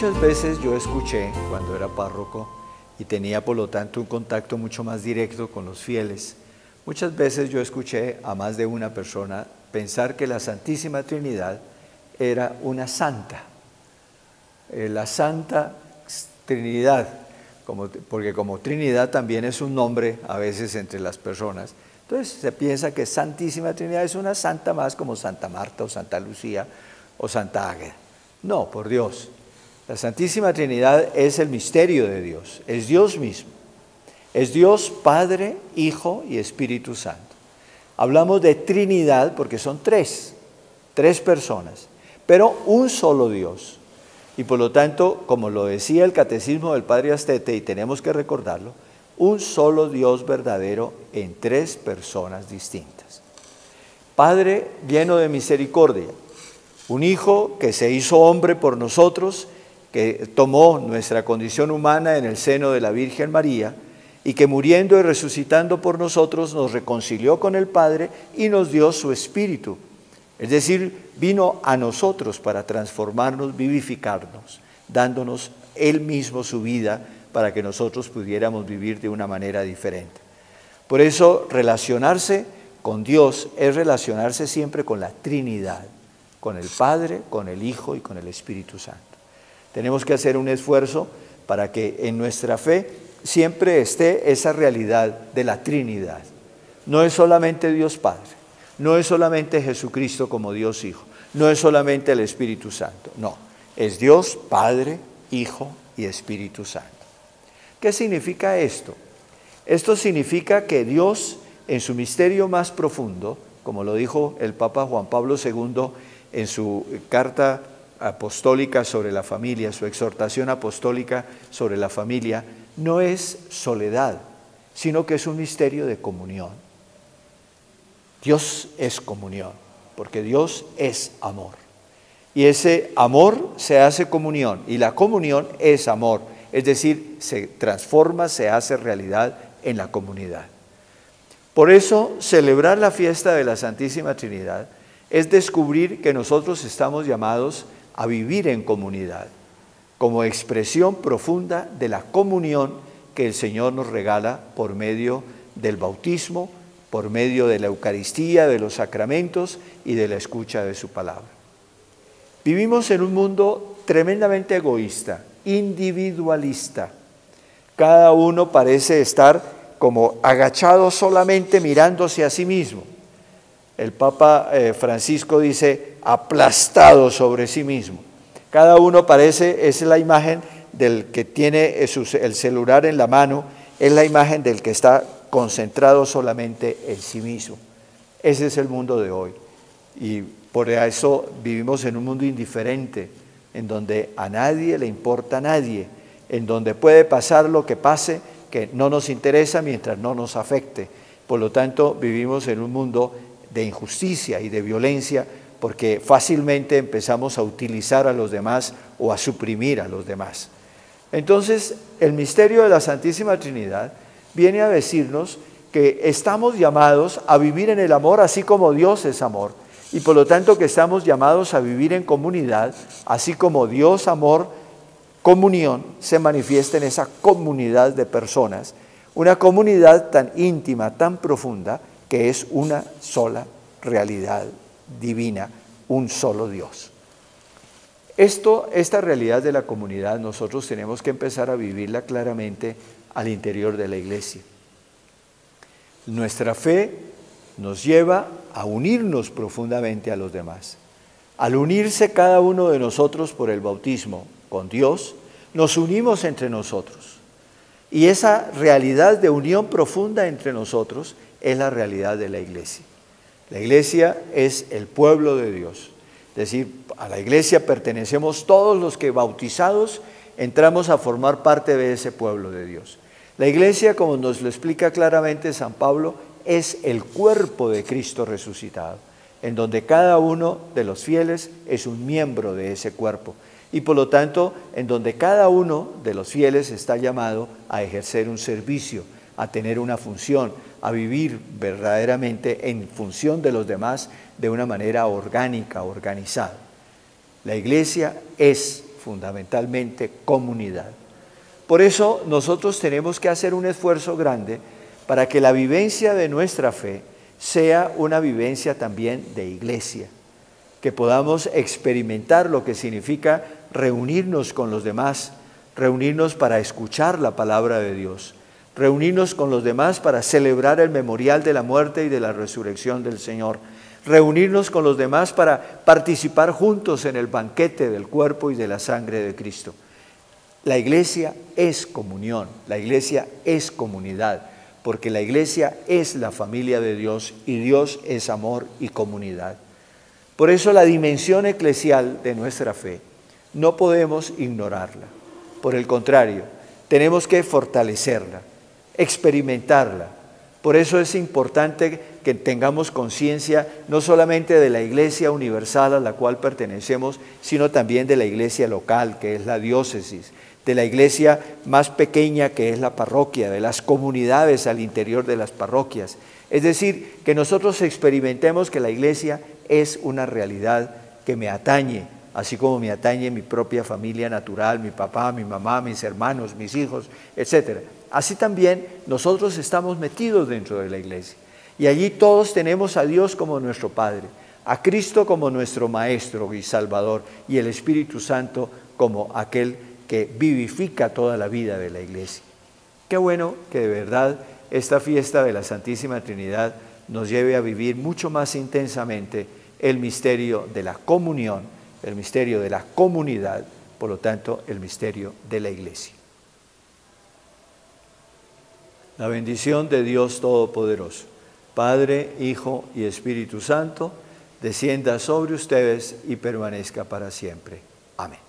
Muchas veces yo escuché, cuando era párroco y tenía por lo tanto un contacto mucho más directo con los fieles, muchas veces yo escuché a más de una persona pensar que la Santísima Trinidad era una santa. La Santa Trinidad, porque como Trinidad también es un nombre a veces entre las personas. Entonces se piensa que Santísima Trinidad es una santa más como Santa Marta o Santa Lucía o Santa Águeda. No, por Dios. La Santísima Trinidad es el misterio de Dios, es Dios mismo. Es Dios Padre, Hijo y Espíritu Santo. Hablamos de Trinidad porque son tres personas, pero un solo Dios. Y por lo tanto, como lo decía el Catecismo del Padre Astete, y tenemos que recordarlo, un solo Dios verdadero en tres personas distintas. Padre lleno de misericordia, un Hijo que se hizo hombre por nosotros, que tomó nuestra condición humana en el seno de la Virgen María y que muriendo y resucitando por nosotros nos reconcilió con el Padre y nos dio su Espíritu. Es decir, vino a nosotros para transformarnos, vivificarnos, dándonos Él mismo su vida para que nosotros pudiéramos vivir de una manera diferente. Por eso, relacionarse con Dios es relacionarse siempre con la Trinidad, con el Padre, con el Hijo y con el Espíritu Santo. Tenemos que hacer un esfuerzo para que en nuestra fe siempre esté esa realidad de la Trinidad. No es solamente Dios Padre, no es solamente Jesucristo como Dios Hijo, no es solamente el Espíritu Santo, no, es Dios Padre, Hijo y Espíritu Santo. ¿Qué significa esto? Esto significa que Dios en su misterio más profundo, como lo dijo el Papa Juan Pablo II en su carta apostólica sobre la familia, su exhortación apostólica sobre la familia, no es soledad, sino que es un misterio de comunión. Dios es comunión, porque Dios es amor. Y ese amor se hace comunión, y la comunión es amor, es decir, se transforma, se hace realidad en la comunidad. Por eso, celebrar la fiesta de la Santísima Trinidad es descubrir que nosotros estamos llamados a vivir en comunidad, como expresión profunda de la comunión que el Señor nos regala por medio del bautismo, por medio de la Eucaristía, de los sacramentos y de la escucha de su palabra. Vivimos en un mundo tremendamente egoísta, individualista. Cada uno parece estar como agachado solamente mirándose a sí mismo. El Papa Francisco dice, aplastado sobre sí mismo. Cada uno parece, es la imagen del que tiene el celular en la mano, es la imagen del que está concentrado solamente en sí mismo. Ese es el mundo de hoy. Y por eso vivimos en un mundo indiferente, en donde a nadie le importa a nadie, en donde puede pasar lo que pase, que no nos interesa mientras no nos afecte. Por lo tanto, vivimos en un mundo de injusticia y de violencia, porque fácilmente empezamos a utilizar a los demás o a suprimir a los demás. Entonces, el misterio de la Santísima Trinidad viene a decirnos que estamos llamados a vivir en el amor así como Dios es amor, y por lo tanto que estamos llamados a vivir en comunidad, así como Dios, amor, comunión, se manifiesta en esa comunidad de personas, una comunidad tan íntima, tan profunda, que es una sola realidad divina, un solo Dios. Esta realidad de la comunidad nosotros tenemos que empezar a vivirla claramente al interior de la iglesia. Nuestra fe nos lleva a unirnos profundamente a los demás. Al unirse cada uno de nosotros por el bautismo con Dios, nos unimos entre nosotros. Y esa realidad de unión profunda entre nosotros es la realidad de la iglesia. La iglesia es el pueblo de Dios. Es decir, a la iglesia pertenecemos todos los que bautizados entramos a formar parte de ese pueblo de Dios. La iglesia, como nos lo explica claramente San Pablo, es el cuerpo de Cristo resucitado, en donde cada uno de los fieles es un miembro de ese cuerpo. Y por lo tanto, en donde cada uno de los fieles está llamado a ejercer un servicio, a tener una función, a vivir verdaderamente en función de los demás de una manera orgánica, organizada. La iglesia es fundamentalmente comunidad. Por eso nosotros tenemos que hacer un esfuerzo grande para que la vivencia de nuestra fe sea una vivencia también de iglesia, que podamos experimentar lo que significa reunirnos con los demás, reunirnos para escuchar la palabra de Dios, reunirnos con los demás para celebrar el memorial de la muerte y de la resurrección del Señor, reunirnos con los demás para participar juntos en el banquete del cuerpo y de la sangre de Cristo. La iglesia es comunión, la iglesia es comunidad, porque la iglesia es la familia de Dios y Dios es amor y comunidad. Por eso la dimensión eclesial de nuestra fe no podemos ignorarla. Por el contrario, tenemos que fortalecerla, experimentarla. Por eso es importante que tengamos conciencia no solamente de la iglesia universal a la cual pertenecemos, sino también de la iglesia local, que es la diócesis, de la iglesia más pequeña, que es la parroquia, de las comunidades al interior de las parroquias. Es decir, que nosotros experimentemos que la iglesia es una realidad que me atañe, así como me atañe mi propia familia natural, mi papá, mi mamá, mis hermanos, mis hijos, etc. Así también nosotros estamos metidos dentro de la iglesia. Y allí todos tenemos a Dios como nuestro Padre, a Cristo como nuestro Maestro y Salvador, y el Espíritu Santo como aquel que vivifica toda la vida de la iglesia. Qué bueno que de verdad esta fiesta de la Santísima Trinidad nos lleve a vivir mucho más intensamente el misterio de la comunión, el misterio de la comunidad, por lo tanto, el misterio de la iglesia. La bendición de Dios Todopoderoso, Padre, Hijo y Espíritu Santo, descienda sobre ustedes y permanezca para siempre. Amén.